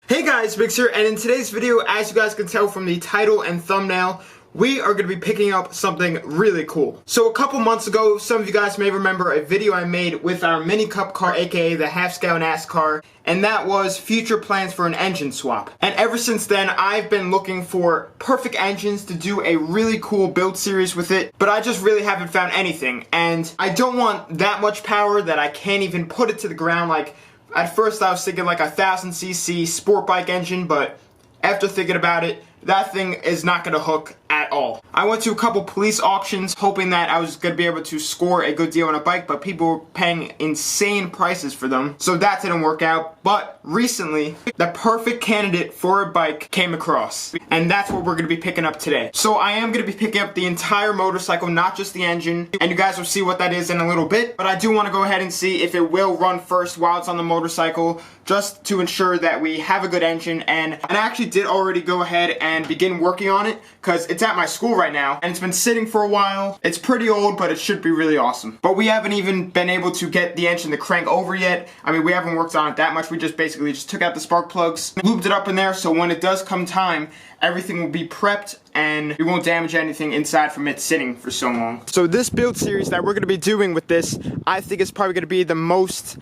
Hey guys, Biggs here, and in today's video, as you guys can tell from the title and thumbnail, we are going to be picking up something really cool. So a couple months ago, some of you guys may remember a video I made with our mini cup car, aka the half-scale NASKART, and that was future plans for an engine swap. And ever since then, I've been looking for perfect engines to do a really cool build series with it, but I just really haven't found anything. And I don't want that much power that I can't even put it to the ground. Like, at first I was thinking like a 1000cc sport bike engine, but after thinking about it, that thing is not going to hook at all. I went to a couple police auctions hoping that I was going to be able to score a good deal on a bike, but people were paying insane prices for them, so that didn't work out. But recently, the perfect candidate for a bike came across, and that's what we're going to be picking up today. So I am going to be picking up the entire motorcycle, not just the engine, and you guys will see what that is in a little bit, but I do want to go ahead and see if it will run first while it's on the motorcycle, just to ensure that we have a good engine. And I actually did already go ahead and begin working on it, because it's at my school right now, and it's been sitting for a while. It's pretty old, but it should be really awesome. But we haven't even been able to get the engine to crank over yet. I mean, we haven't worked on it that much. We just basically just took out the spark plugs, lubed it up in there, so when it does come time, everything will be prepped and we won't damage anything inside from it sitting for so long. So this build series that we're going to be doing with this, I think is probably going to be the most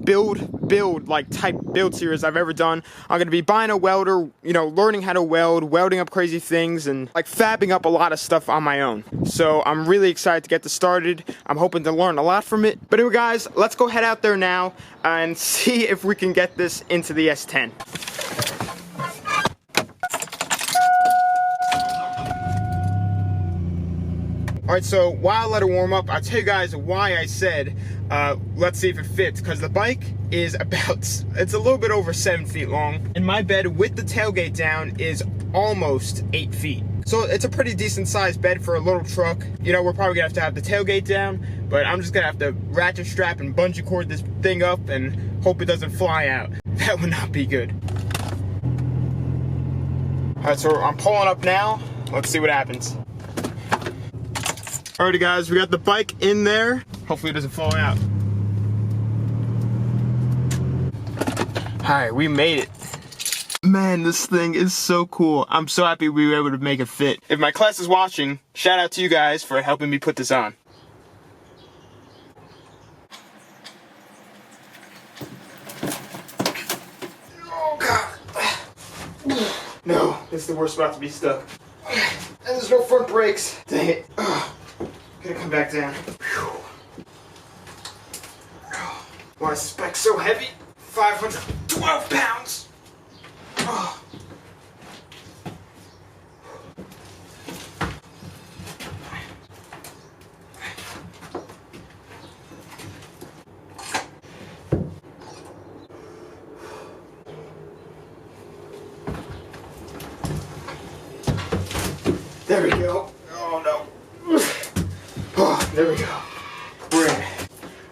build type build series I've ever done. I'm going to be buying a welder, you know, learning how to weld, welding up crazy things, and like fabbing up a lot of stuff on my own. So I'm really excited to get this started. I'm hoping to learn a lot from it. But anyway guys, let's go head out there now and see if we can get this into the S10. Alright, so while I let it warm up, I'll tell you guys why I said, let's see if it fits, because the bike is it's a little bit over 7 feet long, and my bed with the tailgate down is almost 8 feet. So it's a pretty decent sized bed for a little truck. You know, we're probably gonna have the tailgate down, but I'm just gonna have to ratchet strap and bungee cord this thing up and hope it doesn't fly out. That would not be good. Alright, so I'm pulling up now. Let's see what happens. Alrighty guys, we got the bike in there. Hopefully it doesn't fall out. Alright, we made it. Man, this thing is so cool. I'm so happy we were able to make it fit. If my class is watching, shout out to you guys for helping me put this on. Oh god. No, this is the worst spot to be stuck. And there's no front brakes. Dang it. Gonna come back down. Why is this bike so heavy? 512 pounds. Oh. There we go. Oh no. Oh, there we go. We're in.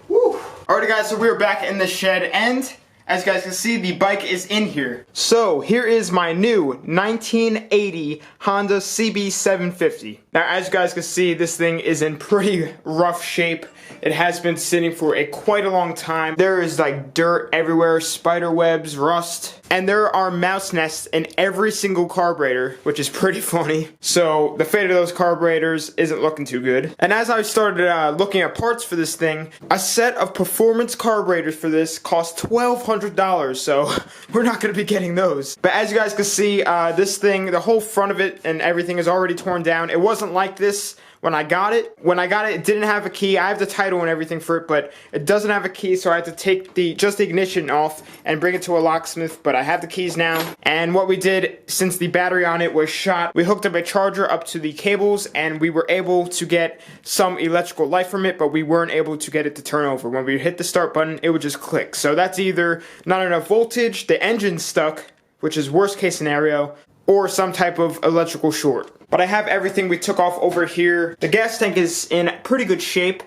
Woo. Alrighty guys, so we're back in the shed, and as you guys can see, the bike is in here. So here is my new 1980 Honda CB750. Now as you guys can see, this thing is in pretty rough shape. It has been sitting for quite a long time. There is like dirt everywhere, spider webs, rust, and there are mouse nests in every single carburetor, which is pretty funny. So the fate of those carburetors isn't looking too good. And as I started looking at parts for this thing, a set of performance carburetors for this cost $1,200, so we're not going to be getting those. But as you guys can see, this thing, the whole front of it and everything is already torn down. It wasn't like this when I got it. When I got it, it didn't have a key. I have the title and everything for it, but it doesn't have a key, so I had to take just the ignition off and bring it to a locksmith, but I have the keys now. And what we did, since the battery on it was shot, we hooked up a charger up to the cables, and we were able to get some electrical light from it, but we weren't able to get it to turn over. When we hit the start button, it would just click. So that's either not enough voltage, the engine's stuck, which is worst case scenario, or some type of electrical short. But I have everything we took off over here. The gas tank is in pretty good shape.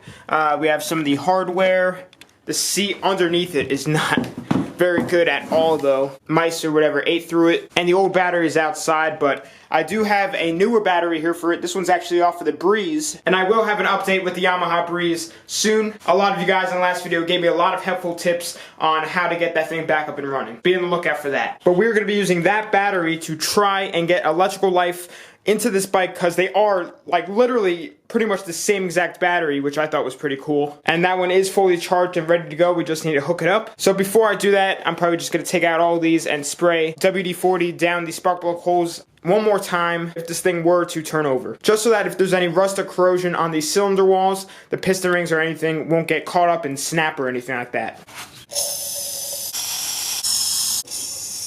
We have some of the hardware. The seat underneath it is not very good at all though. Mice or whatever ate through it, and the old battery is outside, but I do have a newer battery here for it. This one's actually off of the Breeze, and I will have an update with the Yamaha Breeze soon. A lot of you guys in the last video gave me a lot of helpful tips on how to get that thing back up and running. Be on the lookout for that. But we're going to be using that battery to try and get electrical life into this bike, because they are like literally pretty much the same exact battery, which I thought was pretty cool. And that one is fully charged and ready to go. We just need to hook it up. So before I do that, I'm probably just going to take out all these and spray WD-40 down the spark plug holes one more time if this thing were to turn over. Just so that if there's any rust or corrosion on these cylinder walls, the piston rings or anything won't get caught up and snap or anything like that.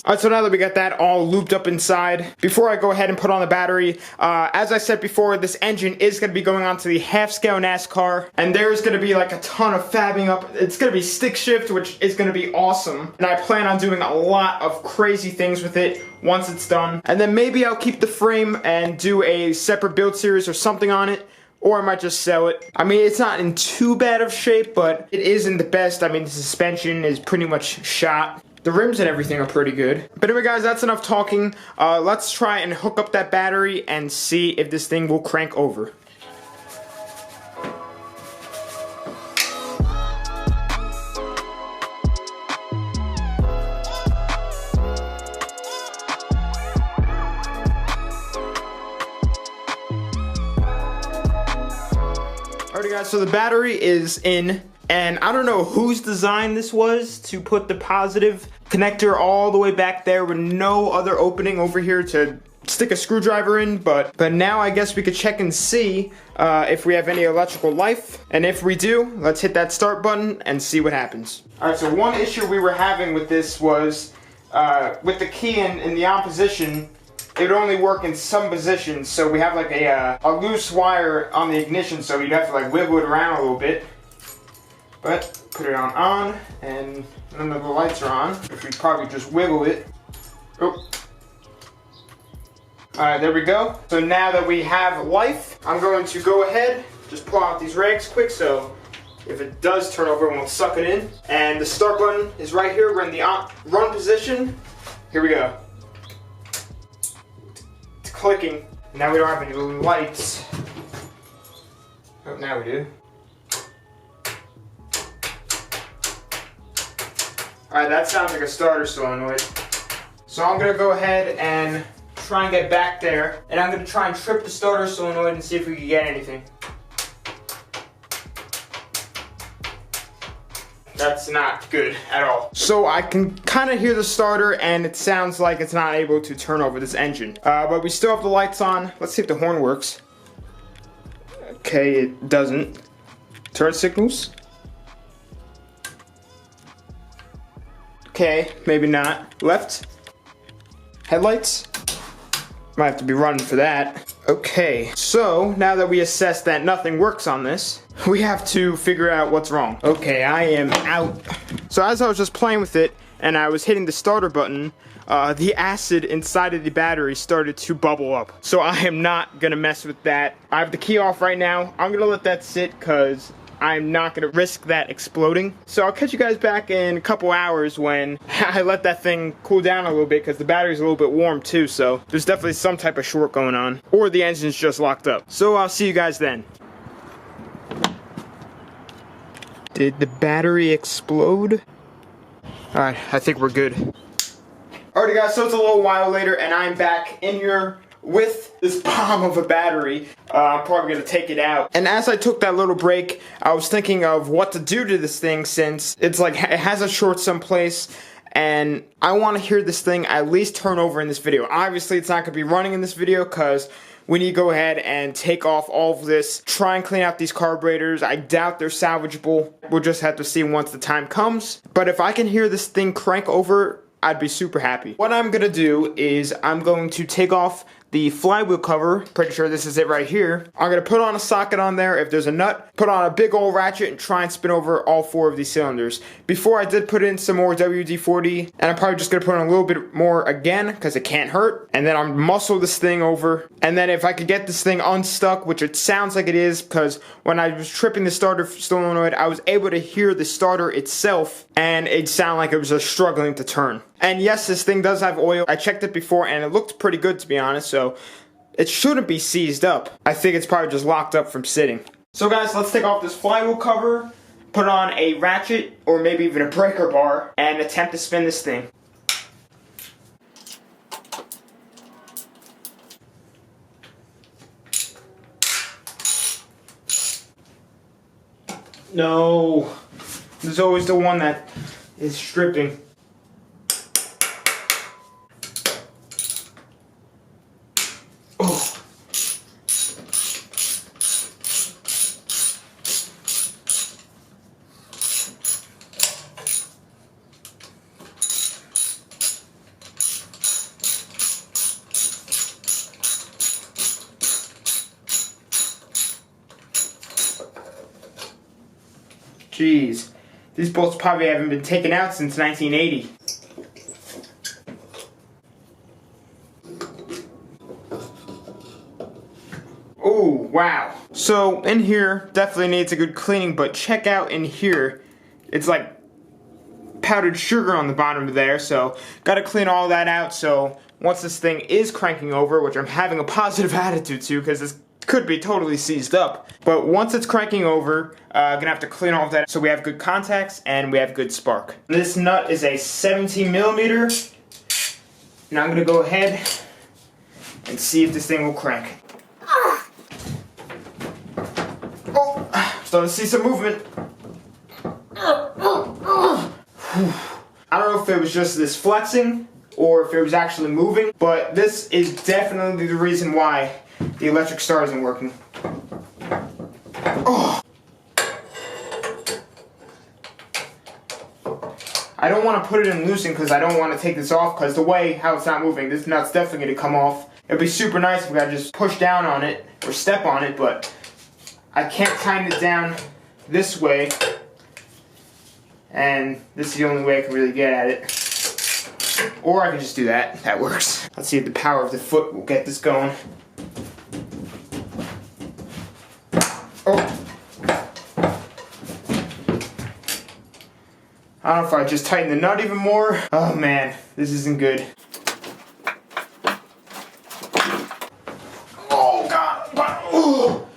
Alright, so now that we got that all looped up inside, before I go ahead and put on the battery, as I said before, this engine is going to be going onto the half-scale NASCAR, and there's going to be like a ton of fabbing up. It's going to be stick shift, which is going to be awesome, and I plan on doing a lot of crazy things with it once it's done. And then maybe I'll keep the frame and do a separate build series or something on it, or I might just sell it. I mean, it's not in too bad of shape, but it isn't the best. I mean, the suspension is pretty much shot. The rims and everything are pretty good. But anyway guys, that's enough talking. Let's try and hook up that battery and see if this thing will crank over. Alrighty guys, so the battery is in. And I don't know whose design this was to put the positive connector all the way back there with no other opening over here to stick a screwdriver in, but now I guess we could check and see if we have any electrical life. And if we do, let's hit that start button and see what happens. Alright, so one issue we were having with this was with the key in the on position, it would only work in some positions. So we have like a loose wire on the ignition, so you'd have to like wiggle it around a little bit. But put it on, and none of the lights are on. If we probably just wiggle it. Oh. Alright, there we go. So now that we have life, I'm going to go ahead, just pull out these rags quick so if it does turn over, it won't suck it in. And the start button is right here. We're in the run position. Here we go. It's clicking. Now we don't have any lights. Oh, now we do. Alright, that sounds like a starter solenoid. So I'm going to go ahead and try and get back there. And I'm going to try and trip the starter solenoid and see if we can get anything. That's not good at all. So I can kind of hear the starter and it sounds like it's not able to turn over this engine. But we still have the lights on. Let's see if the horn works. Okay, it doesn't. Turn signals. Okay, maybe not. Left. Headlights. Might have to be running for that. Okay, so now that we assessed that nothing works on this, we have to figure out what's wrong. Okay, I am out. So as I was just playing with it and I was hitting the starter button, the acid inside of the battery started to bubble up. So I am not gonna mess with that. I have the key off right now. I'm gonna let that sit because I'm not going to risk that exploding. So I'll catch you guys back in a couple hours when I let that thing cool down a little bit, because the battery's a little bit warm too, so there's definitely some type of short going on. Or the engine's just locked up. So I'll see you guys then. Did the battery explode? Alright, I think we're good. Alrighty guys, so it's a little while later and I'm back in here with this bomb of a battery. I'm probably going to take it out. And as I took that little break, I was thinking of what to do to this thing, since it's like it has a short someplace and I want to hear this thing at least turn over in this video. Obviously it's not going to be running in this video because we need to go ahead and take off all of this, try and clean out these carburetors. I doubt they're salvageable. We'll just have to see once the time comes. But if I can hear this thing crank over, I'd be super happy. What I'm gonna do is I'm going to take off the flywheel cover. Pretty sure this is it right here. I'm gonna put on a socket on there if there's a nut, put on a big old ratchet, and try and spin over all 4 of these cylinders. Before I did put in some more WD-40, and I'm probably just gonna put in a little bit more again because it can't hurt. And then I'm muscle this thing over. And then if I could get this thing unstuck, which it sounds like it is, because when I was tripping the starter solenoid, I was able to hear the starter itself, and it sounded like it was just struggling to turn. And yes, this thing does have oil. I checked it before, and it looked pretty good, to be honest, so it shouldn't be seized up. I think it's probably just locked up from sitting. So guys, let's take off this flywheel cover, put on a ratchet, or maybe even a breaker bar, and attempt to spin this thing. No, there's always the one that is stripping. Oh. Jeez, these bolts probably haven't been taken out since 1980. Oh, wow. So in here, definitely needs a good cleaning, but check out in here. It's like powdered sugar on the bottom of there, so gotta clean all that out. So once this thing is cranking over, which I'm having a positive attitude to because this could be totally seized up, but once it's cranking over, gonna have to clean all of that so we have good contacts and we have good spark. This nut is a 17 millimeter. Now I'm gonna go ahead and see if this thing will crank. Oh, starting to see some movement. I don't know if it was just this flexing or if it was actually moving, but this is definitely the reason why the electric start isn't working. Oh. I don't want to put it in loosing because I don't want to take this off, because the way how it's not moving, this nut's definitely going to come off. It'd be super nice if I just push down on it or step on it, but I can't tighten it down this way, and this is the only way I can really get at it. Or I can just do that. That works. Let's see if the power of the foot will get this going. Oh. I don't know if I just tighten the nut even more. Oh man, this isn't good. Oh god. Oh.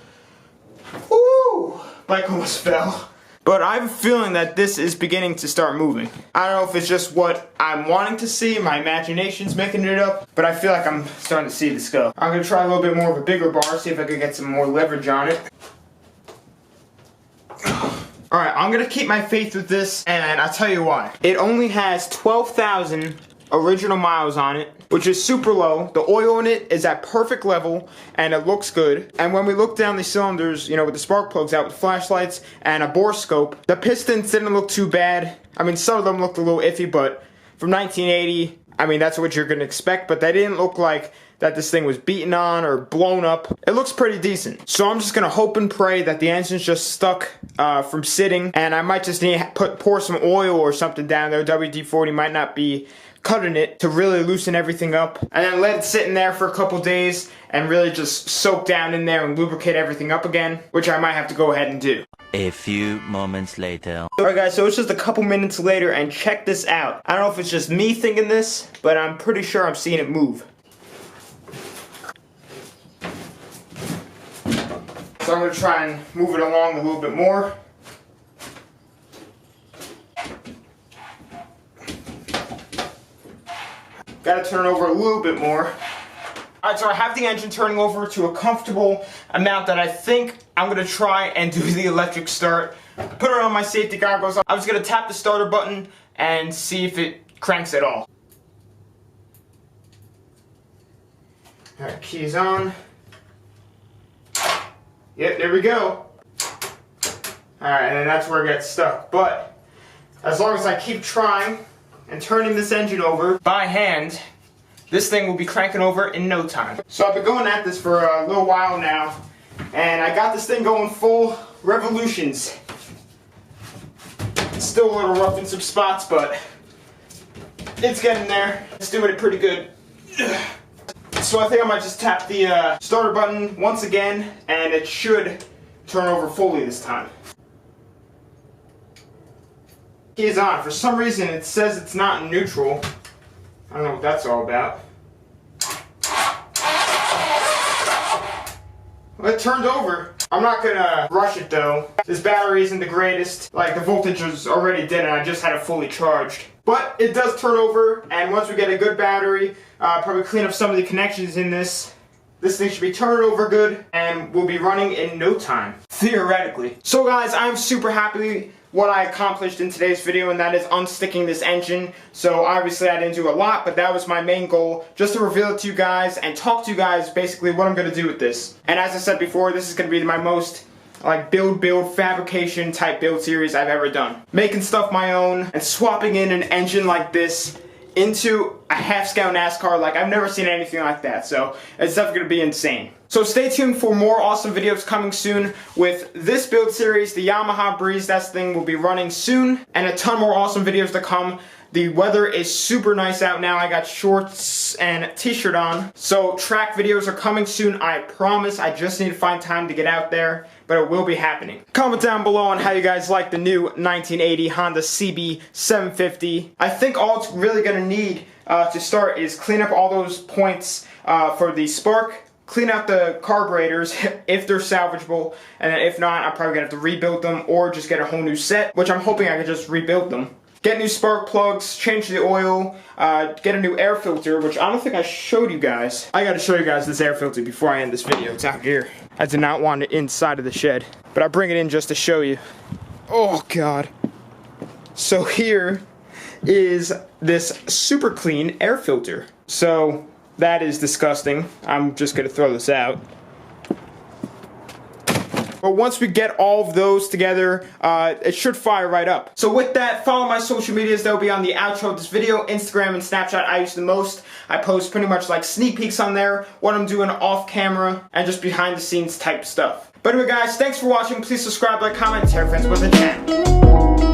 Woo. Bike almost fell. But I have a feeling that this is beginning to start moving. I don't know if it's just what I'm wanting to see, my imagination's making it up, but I feel like I'm starting to see this go. I'm gonna try a little bit more of a bigger bar, see if I can get some more leverage on it. Alright, I'm gonna keep my faith with this, and I'll tell you why. It only has 12,000 original miles on it, which is super low. The oil in it is at perfect level, and it looks good. And when we look down the cylinders, you know, with the spark plugs out with flashlights and a bore scope, the pistons didn't look too bad. I mean, some of them looked a little iffy, but from 1980, I mean, that's what you're gonna expect, but they didn't look like that this thing was beaten on or blown up. It looks pretty decent. So I'm just gonna hope and pray that the engine's just stuck from sitting, and I might just need to pour some oil or something down there. WD-40 might not be cutting it to really loosen everything up, and then let it sit in there for a couple days and really just soak down in there and lubricate everything up again, which I might have to go ahead and do. A few moments later. Alright guys, so it's just a couple minutes later, and check this out. I don't know if it's just me thinking this, but I'm pretty sure I'm seeing it move. So I'm going to try and move it along a little bit more. Got to turn over a little bit more. Alright, so I have the engine turning over to a comfortable amount that I think I'm going to try and do the electric start. Put on my safety goggles. I'm just going to tap the starter button and see if it cranks at all. Alright, keys on. Yep, there we go. Alright, and then that's where it gets stuck. But as long as I keep trying and turning this engine over by hand, this thing will be cranking over in no time. So I've been going at this for a little while now, and I got this thing going full revolutions. It's still a little rough in some spots, but it's getting there. It's doing it pretty good. So I think I might just tap the starter button once again, and it should turn over fully this time. Key is on. For some reason it says it's not in neutral. I don't know what that's all about. Well, it turned over. I'm not gonna rush it though. This battery isn't the greatest. Like, the voltage is already dead and I just had it fully charged. But it does turn over, and once we get a good battery, probably clean up some of the connections in this thing should be turning over good, and we'll be running in no time, theoretically. So guys, I'm super happy what I accomplished in today's video, and that is unsticking this engine. So obviously I didn't do a lot, but that was my main goal, just to reveal it to you guys and talk to you guys basically what I'm going to do with this. And as I said before, this is going to be my most like build fabrication type build series I've ever done. Making stuff my own and swapping in an engine like this into a half-scale NASCAR, like I've never seen anything like that, so it's definitely going to be insane. So stay tuned for more awesome videos coming soon with this build series, the Yamaha Breeze. That thing will be running soon, and a ton more awesome videos to come. The weather is super nice out now. I got shorts and a t-shirt on. So track videos are coming soon, I promise. I just need to find time to get out there, but it will be happening. Comment down below on how you guys like the new 1980 Honda CB750. I think all it's really gonna need to start is clean up all those points for the spark, clean out the carburetors if they're salvageable, and then if not, I'm probably gonna have to rebuild them or just get a whole new set, which I'm hoping I can just rebuild them. Get new spark plugs, change the oil, get a new air filter, which I don't think I showed you guys. I gotta show you guys this air filter before I end this video. It's out here. I did not want it inside of the shed, but I bring it in just to show you. Oh God. So here is this super clean air filter. So that is disgusting. I'm just gonna throw this out. But once we get all of those together, it should fire right up. So with that, follow my social medias. They'll be on the outro of this video. Instagram and Snapchat I use the most. I post pretty much like sneak peeks on there, what I'm doing off camera, and just behind the scenes type stuff. But anyway guys, thanks for watching. Please subscribe, like, comment, and tell your friends about the channel.